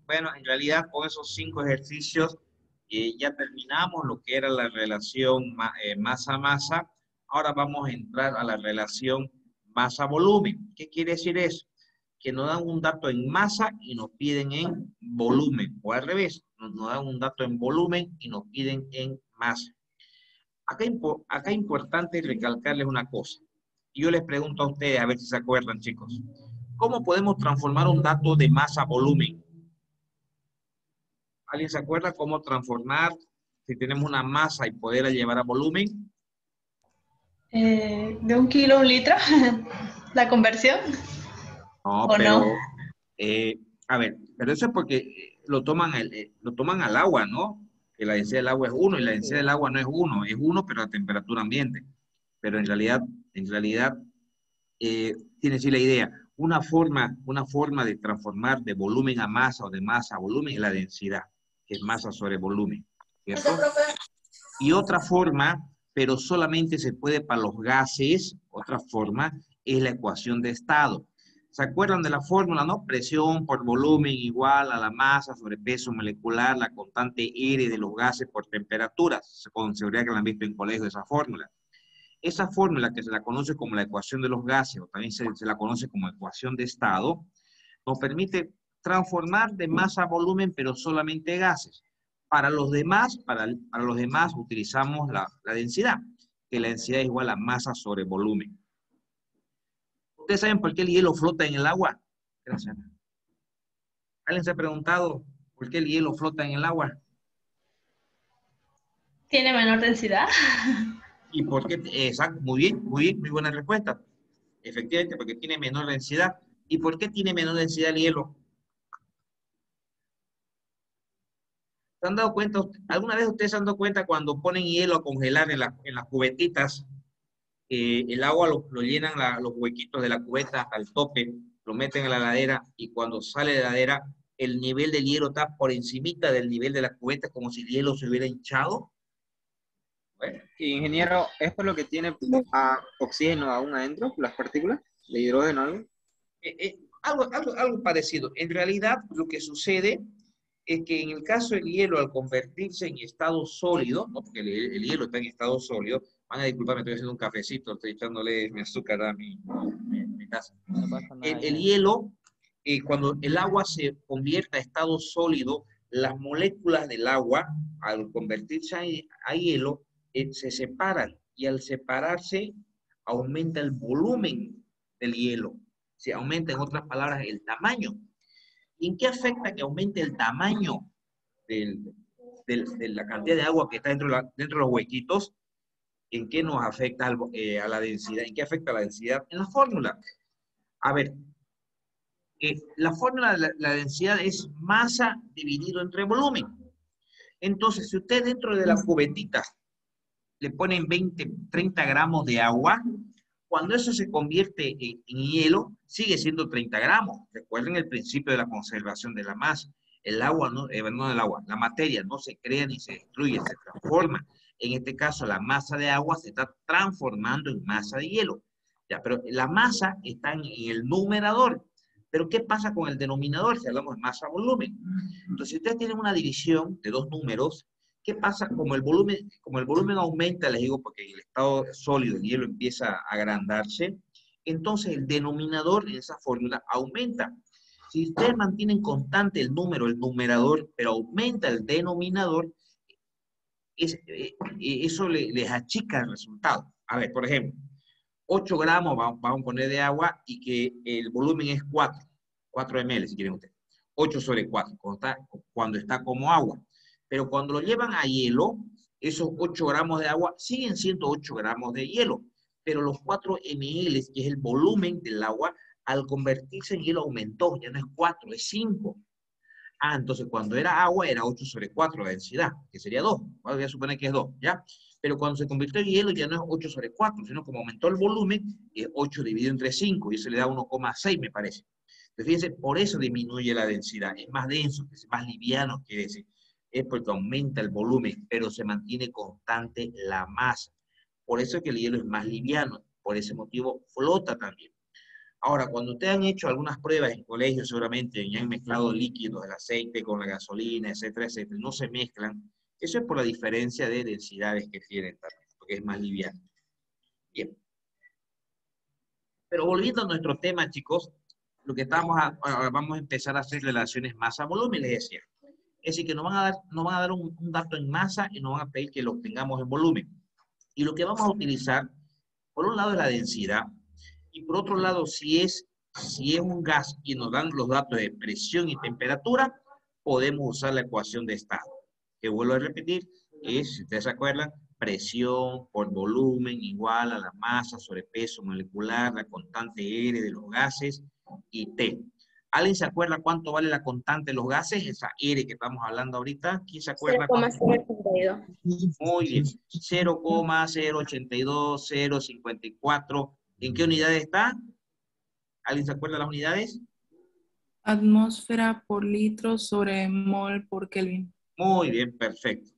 Bueno, en realidad con esos 5 ejercicios ya terminamos lo que era la relación masa-masa. Ahora vamos a entrar a la relación masa-volumen. ¿Qué quiere decir eso? Que nos dan un dato en masa y nos piden en volumen, o al revés, nos dan un dato en volumen y nos piden en masa. Acá es importante recalcarles una cosa. Yo les pregunto a ustedes, a ver si se acuerdan, chicos. ¿Cómo podemos transformar un dato de masa a volumen? ¿Alguien se acuerda cómo transformar, si tenemos una masa y poderla llevar a volumen? De 1 kilo a 1 litro, la conversión, No, ¿o no? pero, a ver, pero eso es porque lo toman al agua, ¿no? Que la densidad del agua es 1 y la densidad del agua no es 1 pero a temperatura ambiente. Pero en realidad, tiene sí la idea. Una forma de transformar de volumen a masa o de masa a volumen es la densidad, que es masa sobre volumen, ¿cierto? Y otra forma, pero solamente se puede para los gases, otra forma es la ecuación de estado. ¿Se acuerdan de la fórmula, no? Presión por volumen igual a la masa sobre peso molecular, la constante R de los gases por temperatura. Con seguridad que la han visto en colegio esa fórmula. Esa fórmula que se la conoce como la ecuación de los gases, o también se la conoce como ecuación de estado, nos permite transformar de masa a volumen, pero solamente gases. Para los demás utilizamos la densidad, que la densidad es igual a masa sobre volumen. ¿Ustedes saben por qué el hielo flota en el agua? Gracias. ¿Alguien se ha preguntado por qué el hielo flota en el agua? ¿Tiene menor densidad? ¿Y por qué? Exacto, muy bien, muy buena respuesta. Efectivamente, porque tiene menor densidad. ¿Y por qué tiene menor densidad el hielo? ¿Se han dado cuenta? ¿Alguna vez ustedes se han dado cuenta cuando ponen hielo a congelar en las cubetitas? El agua lo llenan los huequitos de la cubeta hasta el tope, lo meten a la heladera y cuando sale de la heladera, el nivel del hielo está por encimita del nivel de la cubeta, como si el hielo se hubiera hinchado. Bueno, Ingeniero, ¿es por lo que tiene oxígeno aún adentro, las partículas de hidrógeno algo? algo parecido. En realidad, lo que sucede es que en el caso del hielo, al convertirse en estado sólido, ¿no? Porque el hielo está en estado sólido, van a disculparme, estoy haciendo un cafecito, estoy echándole mi azúcar a mi taza. No pasa nada, El ingeniero. hielo, cuando el agua se convierte a estado sólido, las moléculas del agua, al convertirse a hielo, se separan y al separarse aumenta el volumen del hielo. Se aumenta, en otras palabras, el tamaño. ¿Y en qué afecta que aumente el tamaño de la cantidad de agua que está dentro de los huequitos? ¿En qué nos afecta a la densidad? ¿En qué afecta a la densidad? En la fórmula. A ver, la fórmula de la densidad es masa dividido entre volumen. Entonces, si usted dentro de la cubetita le ponen 20, 30 gramos de agua, cuando eso se convierte en hielo, sigue siendo 30 gramos. Recuerden el principio de la conservación de la masa. El agua, no el agua, la materia no se crea ni se destruye, se transforma. En este caso, la masa de agua se está transformando en masa de hielo. Ya, pero la masa está en el numerador. Pero ¿qué pasa con el denominador si hablamos de masa-volumen? Entonces, si ustedes tienen una división de dos números, ¿qué pasa? Como el volumen aumenta, les digo, porque el estado sólido, el hielo empieza a agrandarse, entonces el denominador en esa fórmula aumenta. Si ustedes mantienen constante el número, el numerador, pero aumenta el denominador, eso les achica el resultado. A ver, por ejemplo, 8 gramos vamos a poner de agua y que el volumen es 4 ml, si quieren ustedes. 8 sobre 4, cuando está como agua. Pero cuando lo llevan a hielo, esos 8 gramos de agua siguen siendo 8 gramos de hielo, pero los 4 ml, que es el volumen del agua, al convertirse en hielo aumentó, ya no es 4, es 5. Entonces cuando era agua era 8 sobre 4 la densidad, que sería 2. Voy a suponer que es 2, ¿ya? Pero cuando se convirtió en hielo ya no es 8 sobre 4, sino como aumentó el volumen, es 8 dividido entre 5, y eso le da 1,6, me parece. Entonces, fíjense, por eso disminuye la densidad. Es más denso, es más liviano, quiere decir. Es porque aumenta el volumen, pero se mantiene constante la masa. Por eso es que el hielo es más liviano. Por ese motivo flota también. Ahora, cuando ustedes han hecho algunas pruebas en colegio, seguramente y han mezclado líquidos, el aceite con la gasolina, etcétera, etcétera, no se mezclan. Eso es por la diferencia de densidades que tienen también, porque es más liviano. Bien. Pero volviendo a nuestro tema, chicos, lo que ahora vamos a empezar a hacer relaciones masa-volumen, les decía. Es decir, que nos van a dar un dato en masa y nos van a pedir que lo obtengamos en volumen. Y lo que vamos a utilizar, por un lado es la densidad, y por otro lado, si es un gas y nos dan los datos de presión y temperatura, podemos usar la ecuación de estado. Que vuelvo a repetir, es, si ustedes se acuerdan, presión por volumen igual a la masa sobre peso molecular, la constante R de los gases y T. ¿Alguien se acuerda cuánto vale la constante de los gases? Esa R que estamos hablando ahorita. ¿Quién se acuerda? 0,082. Muy bien. 0,082, 0,54. ¿En qué unidad está? ¿Alguien se acuerda de las unidades? Atmósfera por litro sobre mol por Kelvin. Muy bien, perfecto.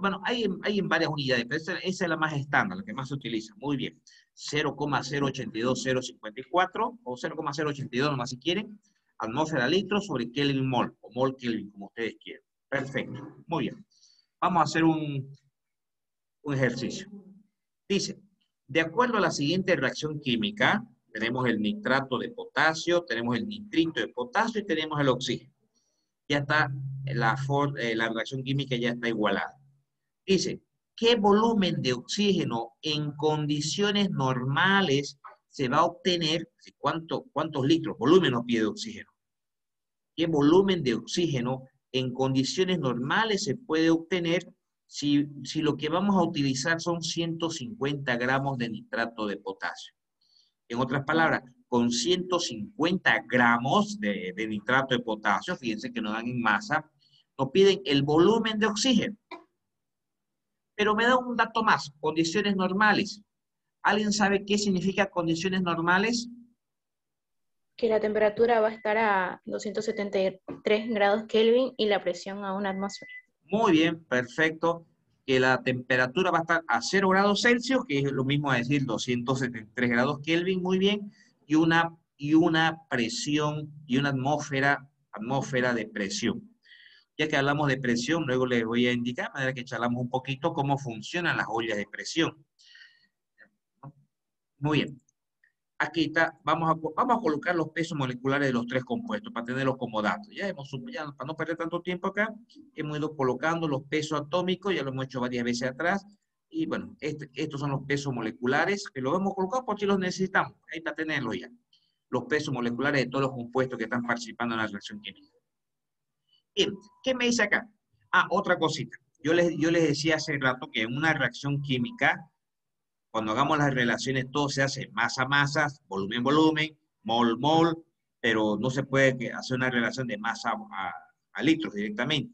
Bueno, hay en varias unidades, pero esa es la más estándar, la que más se utiliza. Muy bien. 0,082054 o 0,082 nomás si quieren. Atmósfera litro sobre Kelvin mol, o mol Kelvin, como ustedes quieran. Perfecto. Muy bien. Vamos a hacer un ejercicio. Dice, de acuerdo a la siguiente reacción química, tenemos el nitrato de potasio, tenemos el nitrito de potasio y tenemos el oxígeno. Ya está, la reacción química ya está igualada. Dice, ¿qué volumen de oxígeno en condiciones normales se va a obtener? ¿Cuántos litros? Volumen nos pide oxígeno. ¿Qué volumen de oxígeno en condiciones normales se puede obtener si lo que vamos a utilizar son 150 gramos de nitrato de potasio? En otras palabras, con 150 gramos de nitrato de potasio, fíjense que nos dan en masa, nos piden el volumen de oxígeno. Pero me da un dato más, condiciones normales. ¿Alguien sabe qué significa condiciones normales? Que la temperatura va a estar a 273 grados Kelvin y la presión a una atmósfera. Muy bien, perfecto. Que la temperatura va a estar a 0 grados Celsius, que es lo mismo a decir 273 grados Kelvin, muy bien, y una presión y una atmósfera de presión. Ya que hablamos de presión, luego les voy a indicar, de manera que charlamos un poquito cómo funcionan las ollas de presión. Muy bien. Aquí está, vamos a colocar los pesos moleculares de los tres compuestos para tenerlos como datos. Ya para no perder tanto tiempo acá, hemos ido colocando los pesos atómicos, ya lo hemos hecho varias veces atrás. Y bueno, estos son los pesos moleculares, que los hemos colocado por si los necesitamos. Ahí para tenerlos ya. Los pesos moleculares de todos los compuestos que están participando en la reacción química. Bien, ¿qué me dice acá? Ah, otra cosita. Yo les decía hace rato que en una reacción química, cuando hagamos las relaciones, todo se hace masa-masa, volumen-volumen, mol-mol, pero no se puede hacer una relación de masa a litros directamente.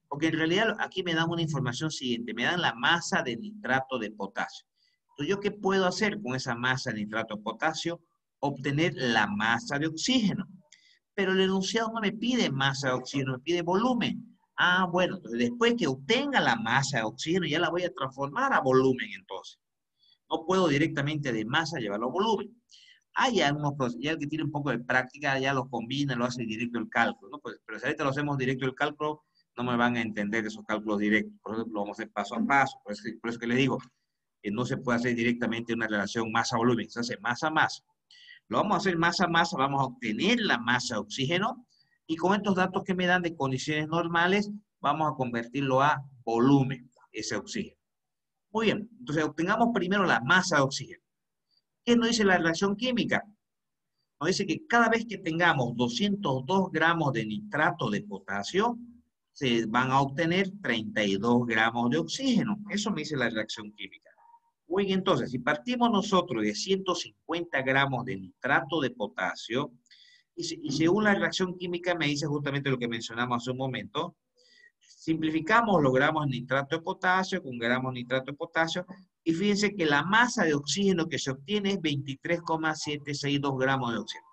Porque en realidad aquí me dan una información siguiente, me dan la masa de nitrato de potasio. Entonces, ¿yo qué puedo hacer con esa masa de nitrato de potasio? Obtener la masa de oxígeno. Pero el enunciado no me pide masa de oxígeno, me pide volumen. Ah, bueno, entonces después que obtenga la masa de oxígeno, ya la voy a transformar a volumen entonces. No puedo directamente de masa llevarlo a volumen. Hay algunos procesos, ya el que tiene un poco de práctica, ya lo combina, lo hace directo el cálculo, ¿no? Pues, pero si ahorita lo hacemos directo el cálculo, no me van a entender esos cálculos directos. Por eso lo vamos a hacer paso a paso. Por eso que les digo que no se puede hacer directamente una relación masa-volumen, se hace masa-masa. Lo vamos a hacer masa-masa, vamos a obtener la masa de oxígeno, y con estos datos que me dan de condiciones normales, vamos a convertirlo a volumen, ese oxígeno. Muy bien, entonces obtengamos primero la masa de oxígeno. ¿Qué nos dice la reacción química? Nos dice que cada vez que tengamos 202 gramos de nitrato de potasio, se van a obtener 32 gramos de oxígeno. Eso me dice la reacción química. Muy bien, entonces, si partimos nosotros de 150 gramos de nitrato de potasio, y según la reacción química me dice justamente lo que mencionamos hace un momento, simplificamos los gramos de nitrato de potasio con gramos de nitrato de potasio, y fíjense que la masa de oxígeno que se obtiene es 23,762 gramos de oxígeno.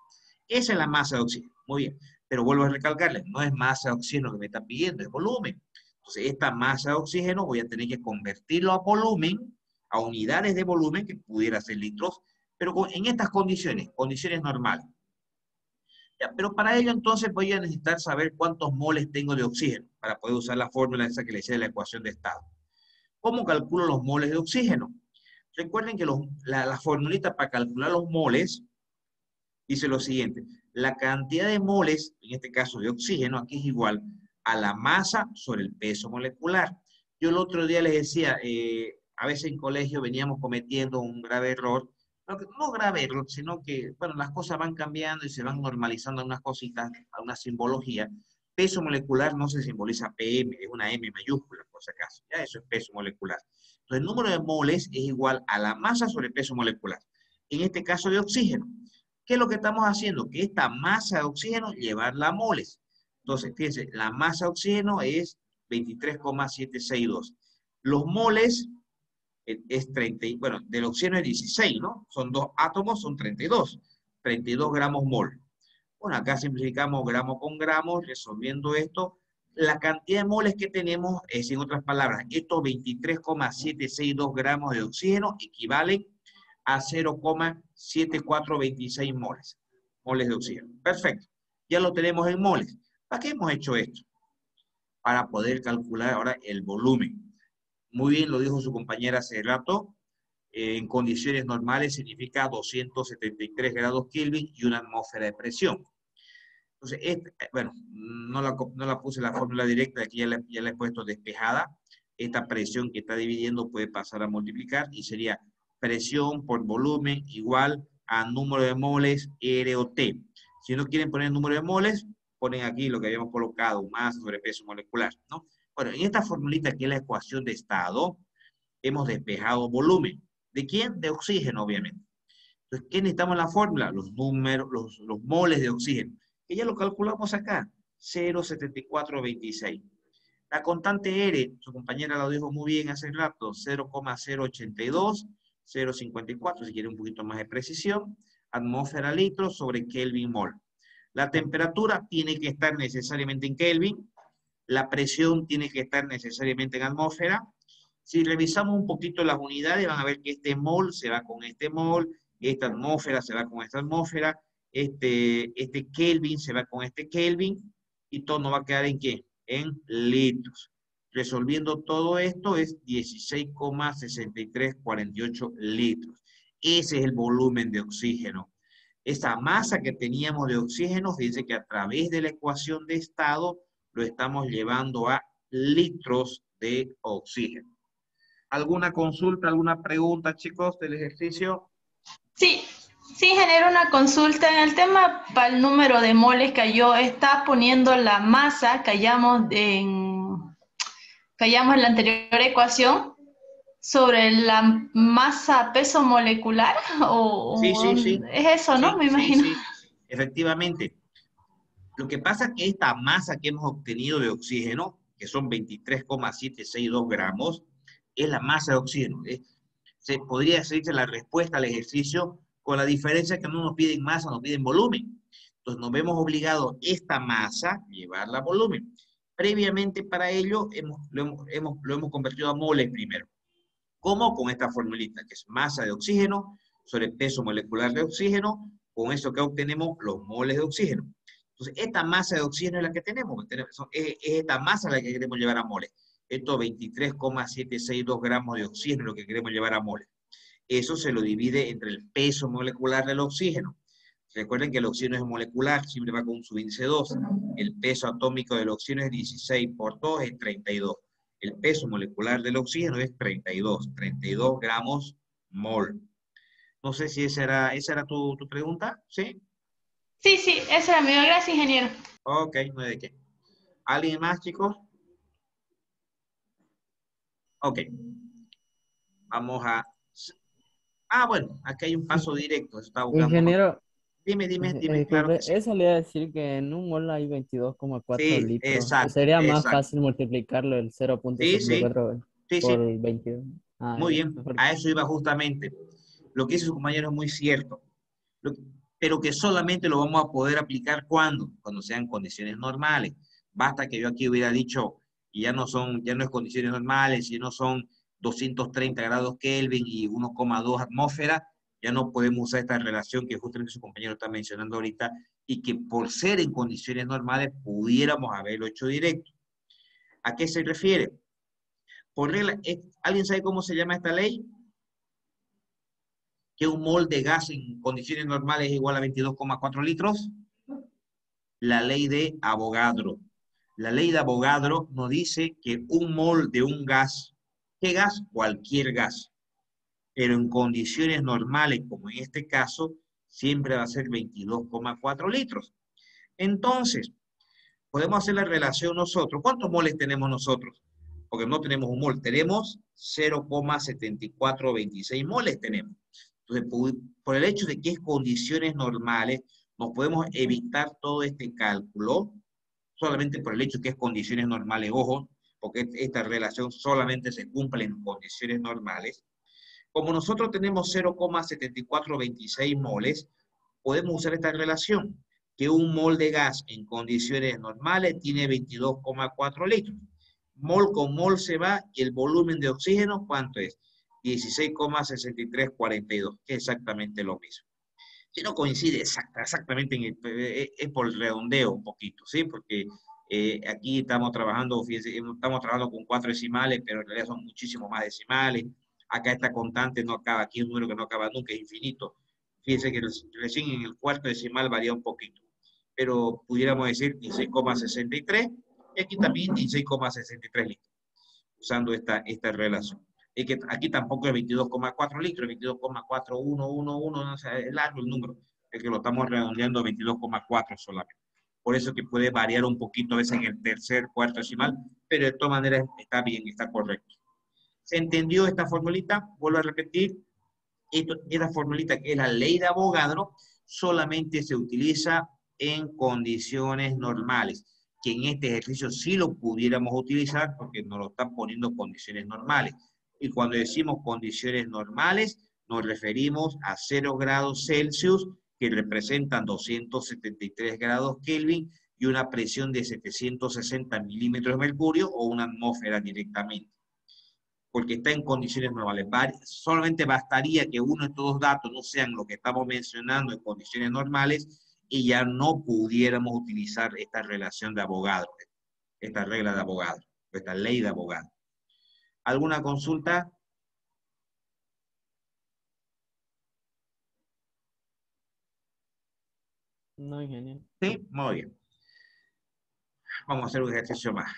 Esa es la masa de oxígeno. Muy bien. Pero vuelvo a recalcarles, no es masa de oxígeno que me está pidiendo, es volumen. Entonces, esta masa de oxígeno voy a tener que convertirlo a volumen, a unidades de volumen, que pudiera ser litros, pero en estas condiciones, condiciones normales. Ya, pero para ello entonces voy a necesitar saber cuántos moles tengo de oxígeno para poder usar la fórmula esa que le decía de la ecuación de estado. ¿Cómo calculo los moles de oxígeno? Recuerden que la formulita para calcular los moles dice lo siguiente: la cantidad de moles, en este caso de oxígeno, aquí es igual a la masa sobre el peso molecular. Yo el otro día les decía, a veces en colegio veníamos cometiendo un grave error, no grave error, sino que, bueno, las cosas van cambiando y se van normalizando unas cositas, a una simbología. Peso molecular no se simboliza PM, es una M mayúscula, por si acaso. Ya eso es peso molecular. Entonces, el número de moles es igual a la masa sobre el peso molecular. En este caso de oxígeno. ¿Qué es lo que estamos haciendo? Que esta masa de oxígeno, llevarla a moles. Entonces, fíjense, la masa de oxígeno es 23,762. Los moles es 30, bueno, del oxígeno es 16, ¿no? Son 2 átomos, son 32. 32 gramos mol. Bueno, acá simplificamos gramo con gramo, resolviendo esto. La cantidad de moles que tenemos es, en otras palabras, estos 23,762 gramos de oxígeno equivalen a 0,7426 moles. Moles de oxígeno. Perfecto. Ya lo tenemos en moles. ¿Para qué hemos hecho esto? Para poder calcular ahora el volumen. Muy bien, lo dijo su compañera hace rato. En condiciones normales significa 273 grados Kelvin y una atmósfera de presión. Entonces, bueno, no la puse la fórmula directa, aquí ya la he puesto despejada. Esta presión que está dividiendo puede pasar a multiplicar y sería presión por volumen igual a número de moles ROT. Si no quieren poner número de moles, ponen aquí lo que habíamos colocado, masa sobre peso molecular, ¿no? Bueno, en esta formulita que es la ecuación de estado, hemos despejado volumen. ¿De quién? De oxígeno, obviamente. Entonces, ¿qué necesitamos en la fórmula? Los números, los moles de oxígeno, que ya lo calculamos acá, 0,7426. La constante R, su compañera lo dijo muy bien hace rato, 0,082, 0,54, si quiere un poquito más de precisión, atmósfera litros sobre Kelvin mol. La temperatura tiene que estar necesariamente en Kelvin, la presión tiene que estar necesariamente en atmósfera. Si revisamos un poquito las unidades, van a ver que este mol se va con este mol, esta atmósfera se va con esta atmósfera, este Kelvin se va con este Kelvin, y todo nos va a quedar ¿en qué? En litros. Resolviendo todo esto es 16,6348 litros. Ese es el volumen de oxígeno. Esa masa que teníamos de oxígeno, fíjense que a través de la ecuación de estado lo estamos llevando a litros de oxígeno. ¿Alguna consulta, alguna pregunta, chicos, del ejercicio? Sí, genero una consulta. En el tema para el número de moles que yo está poniendo la masa que hallamos en la anterior ecuación sobre la masa peso molecular, o Sí. es eso, ¿no? Sí, Me imagino. sí, efectivamente. Lo que pasa es que esta masa que hemos obtenido de oxígeno, que son 23,762 gramos, es la masa de oxígeno. Se podría decirse la respuesta al ejercicio, con la diferencia que no nos piden masa, nos piden volumen. Entonces nos vemos obligados esta masa, llevarla a volumen. Previamente para ello lo hemos convertido a moles primero. ¿Cómo? Con esta formulita, que es masa de oxígeno sobre peso molecular de oxígeno. Con eso que obtenemos los moles de oxígeno. Entonces, esta masa de oxígeno es la que tenemos. Es esta masa la que queremos llevar a moles. Estos 23,762 gramos de oxígeno es lo que queremos llevar a moles. Eso se lo divide entre el peso molecular del oxígeno. Recuerden que el oxígeno es molecular, siempre va con un subíndice 2. El peso atómico del oxígeno es 16 por 2, es 32. El peso molecular del oxígeno es 32 gramos mol. No sé si esa era tu pregunta, ¿sí? Sí, esa era mi duda. Gracias, ingeniero. Ok, no hay de qué. ¿Alguien más, chicos? Ok. Vamos a... bueno, aquí hay un paso directo. Está buscando... Ingeniero, Dime, disculpe, claro que sí. eso le iba a decir que en un mol hay 22,4 Sí, litros. exacto. Sería más fácil multiplicarlo el 0,74 por 22. Muy bien, a eso iba justamente. Lo que dice su compañero es muy cierto. Pero que solamente lo vamos a poder aplicar ¿cuándo? Cuando sean condiciones normales. Basta que yo aquí hubiera dicho, y ya no es condiciones normales, ya no son 230 grados Kelvin y 1,2 atmósfera, Ya no podemos usar esta relación que justamente su compañero está mencionando ahorita y que por ser en condiciones normales pudiéramos haberlo hecho directo. ¿A qué se refiere? Por regla, ¿alguien sabe cómo se llama esta ley? Que un mol de gas en condiciones normales es igual a 22,4 litros. La ley de Avogadro. La ley de Avogadro nos dice que un mol de un gas, ¿qué gas? Cualquier gas, pero en condiciones normales, como en este caso, siempre va a ser 22,4 litros. Entonces, podemos hacer la relación nosotros. ¿Cuántos moles tenemos nosotros? Porque no tenemos un mol, tenemos 0,7426 moles tenemos. Entonces, por el hecho de que es condiciones normales, nos podemos evitar todo este cálculo, solamente por el hecho de que es condiciones normales, ojo, porque esta relación solamente se cumple en condiciones normales. Como nosotros tenemos 0,7426 moles, podemos usar esta relación, que un mol de gas en condiciones normales tiene 22,4 litros. Mol con mol se va y el volumen de oxígeno, ¿cuánto es? 16,6342, que es exactamente lo mismo. Si no coincide exactamente, es por el redondeo un poquito, ¿sí? Porque aquí estamos trabajando, fíjense, estamos trabajando con 4 decimales, pero en realidad son muchísimos más decimales. Acá esta constante no acaba, aquí es un número que no acaba nunca, es infinito. Fíjense que recién en el cuarto decimal varía un poquito, pero pudiéramos decir 16,63, y aquí también 16,63 litros, usando esta relación. Es que aquí tampoco es 22,4 litros, 22,4111, o sea, es largo el número, es que lo estamos redondeando a 22,4 solamente. Por eso que puede variar un poquito a veces en el tercer, cuarto decimal, pero de todas maneras está bien, está correcto. ¿Se entendió esta formulita? Vuelvo a repetir, esta formulita que es la ley de Avogadro solamente se utiliza en condiciones normales, que en este ejercicio sí lo pudiéramos utilizar porque nos lo están poniendo condiciones normales. Y cuando decimos condiciones normales, nos referimos a 0 grados Celsius, que representan 273 grados Kelvin, y una presión de 760 milímetros de mercurio o una atmósfera directamente. Porque está en condiciones normales. Solamente bastaría que uno de estos dos datos no sean lo que estamos mencionando en condiciones normales y ya no pudiéramos utilizar esta relación de Avogadro, esta regla de Avogadro, esta ley de Avogadro. ¿Alguna consulta? No, ingeniero. Sí, muy bien. Vamos a hacer un ejercicio más.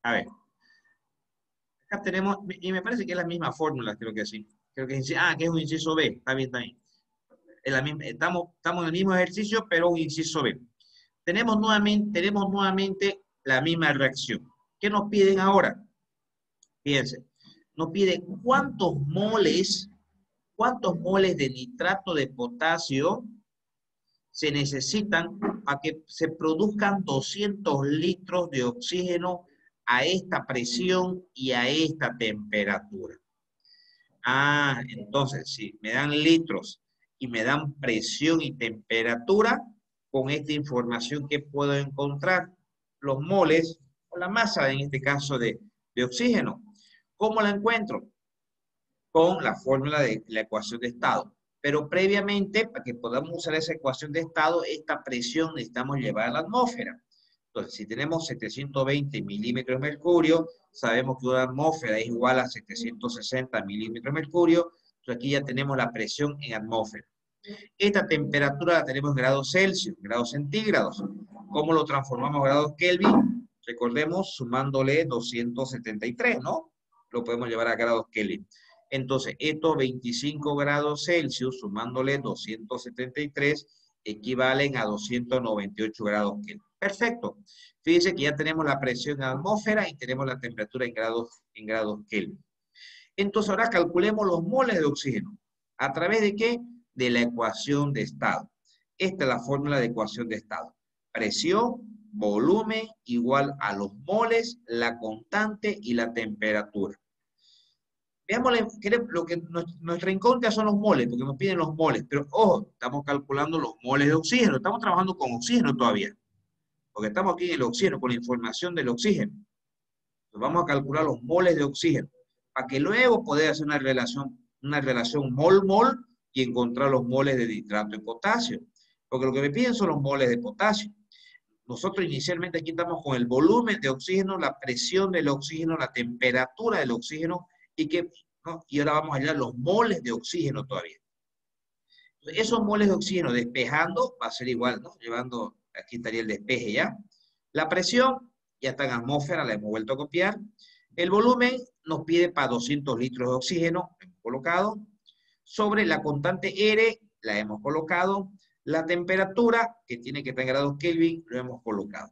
A ver. Acá tenemos, y me parece que es la misma fórmula, creo que sí. Creo que es, que es un inciso B. Está bien, está bien. Es la misma, estamos en el mismo ejercicio, pero un inciso B. Tenemos nuevamente la misma reacción. ¿Qué nos piden ahora? Fíjense, nos piden cuántos moles de nitrato de potasio se necesitan para que se produzcan 200 litros de oxígeno a esta presión y a esta temperatura. Entonces, si me dan litros y me dan presión y temperatura, con esta información que puedo encontrar, los moles, o la masa en este caso de oxígeno. ¿Cómo la encuentro? Con la fórmula de la ecuación de estado. Pero previamente, para que podamos usar esa ecuación de estado, esta presión necesitamos llevar a la atmósfera. Entonces, si tenemos 720 milímetros de mercurio, sabemos que una atmósfera es igual a 760 milímetros de mercurio, entonces aquí ya tenemos la presión en atmósfera. Esta temperatura la tenemos en grados Celsius, grados centígrados. ¿Cómo lo transformamos a grados Kelvin? Recordemos, sumándole 273, ¿no? Lo podemos llevar a grados Kelvin. Entonces, estos 25 grados Celsius, sumándole 273, equivalen a 298 grados Kelvin. Perfecto. Fíjense que ya tenemos la presión en la atmósfera y tenemos la temperatura en grados Kelvin. Entonces, ahora calculemos los moles de oxígeno. ¿A través de qué? De la ecuación de estado. Esta es la fórmula de ecuación de estado. Presión, volumen, igual a los moles, la constante y la temperatura. Veamos lo que nuestra incógnita son los moles, porque nos piden los moles. Pero, ojo, estamos calculando los moles de oxígeno. Estamos trabajando con oxígeno todavía. Porque estamos aquí en el oxígeno, con la información del oxígeno. Entonces vamos a calcular los moles de oxígeno, para que luego poder hacer una relación una relación mol-mol y encontrar los moles de nitrato de potasio. Porque lo que me piden son los moles de potasio. Nosotros inicialmente aquí estamos con el volumen de oxígeno, la presión del oxígeno, la temperatura del oxígeno y ahora vamos a hallar los moles de oxígeno todavía. Esos moles de oxígeno despejando va a ser igual, ¿no? Llevando, aquí estaría el despeje ya. La presión ya está en atmósfera, la hemos vuelto a copiar. El volumen nos pide para 200 litros de oxígeno, hemos colocado. Sobre la constante R, la hemos colocado. La temperatura, que tiene que estar en grados Kelvin, lo hemos colocado.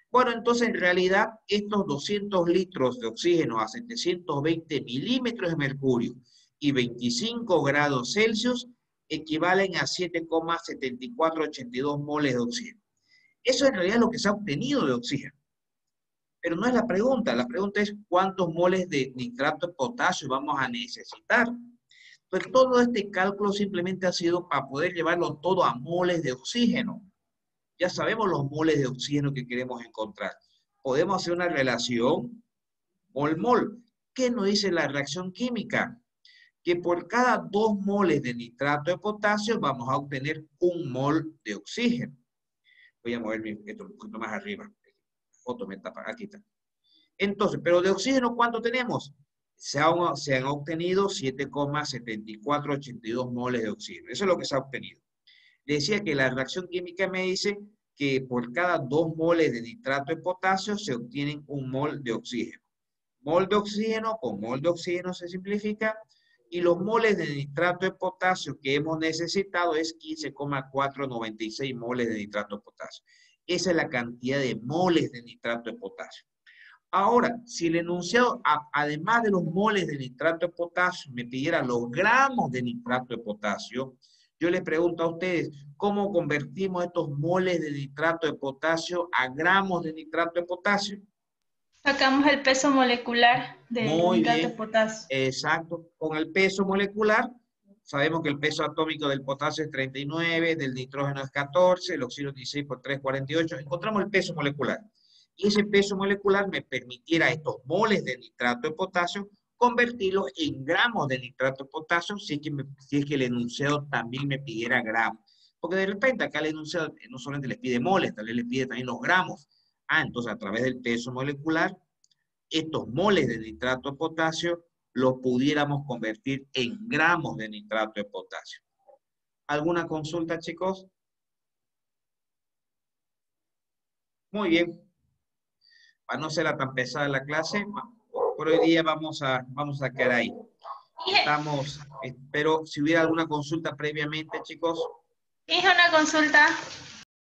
Bueno, entonces en realidad estos 200 litros de oxígeno a 720 milímetros de mercurio y 25 grados Celsius equivalen a 7,7482 moles de oxígeno. Eso en realidad es lo que se ha obtenido de oxígeno. Pero no es la pregunta es cuántos moles de nitrato de potasio vamos a necesitar. Pues todo este cálculo simplemente ha sido para poder llevarlo todo a moles de oxígeno. Ya sabemos los moles de oxígeno que queremos encontrar. Podemos hacer una relación mol-mol. ¿Qué nos dice la reacción química? Que por cada 2 moles de nitrato de potasio vamos a obtener 1 mol de oxígeno. Voy a mover esto un poquito más arriba. La foto me tapa, aquí está. Entonces, pero de oxígeno, ¿cuánto tenemos? Se han obtenido 7,7482 moles de oxígeno. Eso es lo que se ha obtenido. Le decía que la reacción química me dice que por cada 2 moles de nitrato de potasio se obtienen 1 mol de oxígeno. Mol de oxígeno con mol de oxígeno se simplifica y los moles de nitrato de potasio que hemos necesitado es 15,496 moles de nitrato de potasio. Esa es la cantidad de moles de nitrato de potasio. Ahora, si el enunciado, además de los moles de nitrato de potasio, me pidiera los gramos de nitrato de potasio, yo les pregunto a ustedes, ¿cómo convertimos estos moles de nitrato de potasio a gramos de nitrato de potasio? Sacamos el peso molecular del nitrato de potasio. Exacto. Con el peso molecular, sabemos que el peso atómico del potasio es 39, del nitrógeno es 14, el oxígeno 16 por 3, 48. Encontramos el peso molecular. Y ese peso molecular me permitiera estos moles de nitrato de potasio convertirlos en gramos de nitrato de potasio si es que el enunciado también me pidiera gramos. Porque de repente acá el enunciado no solamente les pide moles, tal vez les pide también los gramos. Entonces a través del peso molecular, estos moles de nitrato de potasio los pudiéramos convertir en gramos de nitrato de potasio. ¿Alguna consulta, chicos? Muy bien. Para no ser tan pesada la clase, por hoy día vamos a quedar ahí. Pero si hubiera alguna consulta previamente, chicos. Hice una consulta.